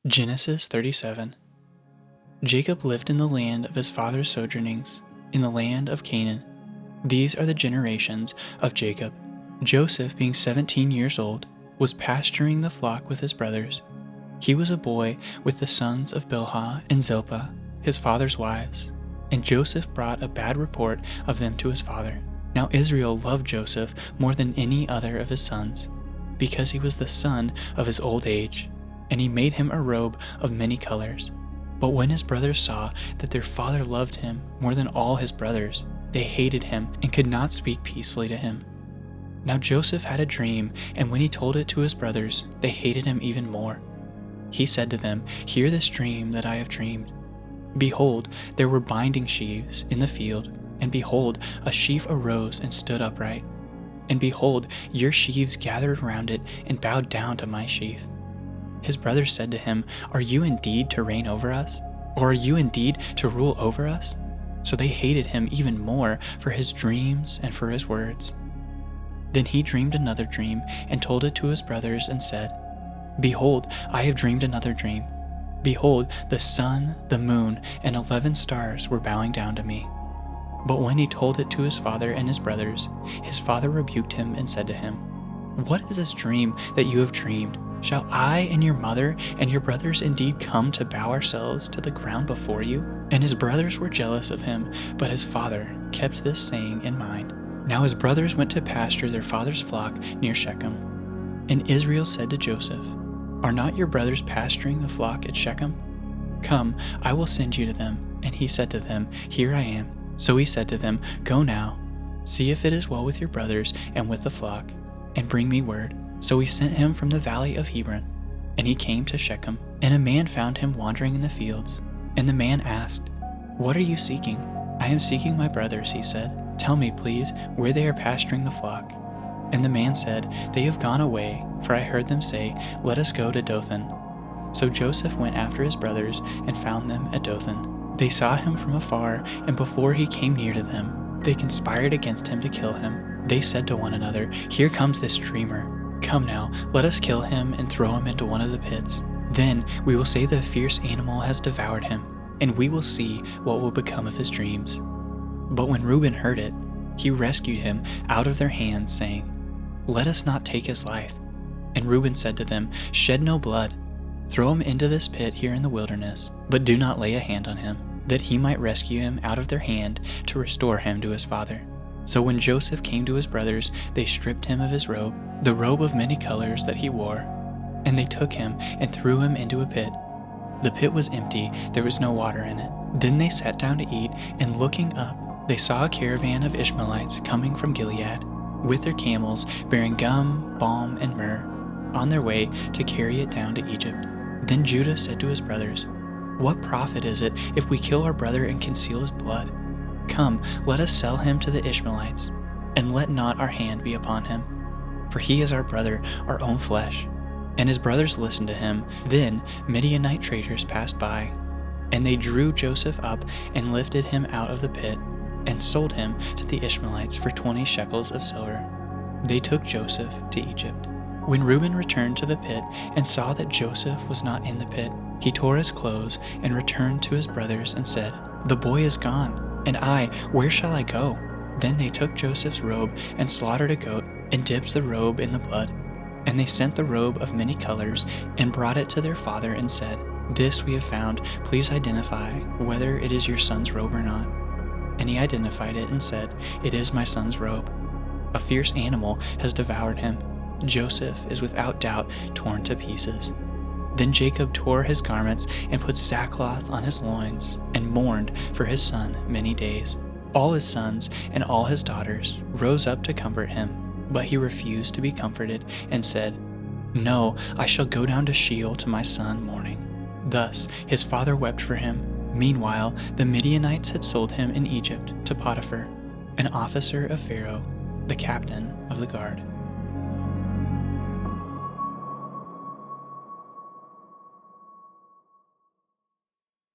Genesis 37. Jacob lived in the land of his father's sojournings, in the land of Canaan. These are the generations of Jacob. Joseph, being 17 years old, was pasturing the flock with his brothers. He was a boy with the sons of Bilhah and Zilpah, his father's wives, and Joseph brought a bad report of them to his father. Now Israel loved Joseph more than any other of his sons, because he was the son of his old age, and he made him a robe of many colors. But when his brothers saw that their father loved him more than all his brothers, they hated him and could not speak peacefully to him. Now Joseph had a dream, and when he told it to his brothers, they hated him even more. He said to them, "Hear this dream that I have dreamed. Behold, there were binding sheaves in the field, and behold, a sheaf arose and stood upright. And behold, your sheaves gathered around it and bowed down to my sheaf." His brothers said to him, "Are you indeed to reign over us? Or are you indeed to rule over us?" So they hated him even more for his dreams and for his words. Then he dreamed another dream and told it to his brothers and said, "Behold, I have dreamed another dream. Behold, the sun, the moon, and 11 stars were bowing down to me." But when he told it to his father and his brothers, his father rebuked him and said to him, "What is this dream that you have dreamed? Shall I and your mother and your brothers indeed come to bow ourselves to the ground before you?" And his brothers were jealous of him, but his father kept this saying in mind. Now his brothers went to pasture their father's flock near Shechem. And Israel said to Joseph, "Are not your brothers pasturing the flock at Shechem? Come, I will send you to them." And he said to them, "Here I am." So he said to them, "Go now, see if it is well with your brothers and with the flock, and bring me word." So he sent him from the valley of Hebron, and he came to Shechem. And a man found him wandering in the fields. And the man asked, "What are you seeking?" "I am seeking my brothers," he said. "Tell me, please, where they are pasturing the flock." And the man said, "They have gone away, for I heard them say, 'Let us go to Dothan.'" So Joseph went after his brothers and found them at Dothan. They saw him from afar, and before he came near to them, they conspired against him to kill him. They said to one another, "Here comes this dreamer. Come now, let us kill him and throw him into one of the pits. Then we will say the fierce animal has devoured him, and we will see what will become of his dreams." But when Reuben heard it, he rescued him out of their hands, saying, "Let us not take his life." And Reuben said to them, "Shed no blood. Throw him into this pit here in the wilderness, but do not lay a hand on him, that he might rescue him out of their hand to restore him to his father." So when Joseph came to his brothers, they stripped him of his robe, the robe of many colors that he wore, and they took him and threw him into a pit. The pit was empty, there was no water in it. Then they sat down to eat, and looking up, they saw a caravan of Ishmaelites coming from Gilead, with their camels bearing gum, balm, and myrrh, on their way to carry it down to Egypt. Then Judah said to his brothers, "What profit is it if we kill our brother and conceal his blood? Come, let us sell him to the Ishmaelites, and let not our hand be upon him. For he is our brother, our own flesh." And his brothers listened to him. Then Midianite traders passed by, and they drew Joseph up and lifted him out of the pit, and sold him to the Ishmaelites for 20 shekels of silver. They took Joseph to Egypt. When Reuben returned to the pit and saw that Joseph was not in the pit, he tore his clothes and returned to his brothers and said, "The boy is gone, and I, where shall I go?" Then they took Joseph's robe and slaughtered a goat and dipped the robe in the blood. And they sent the robe of many colors and brought it to their father and said, "This we have found. Please identify whether it is your son's robe or not." And he identified it and said, "It is my son's robe. A fierce animal has devoured him. Joseph is without doubt torn to pieces." Then Jacob tore his garments and put sackcloth on his loins and mourned for his son many days. All his sons and all his daughters rose up to comfort him, but he refused to be comforted and said, "No, I shall go down to Sheol to my son mourning." Thus his father wept for him. Meanwhile, the Midianites had sold him in Egypt to Potiphar, an officer of Pharaoh, the captain of the guard.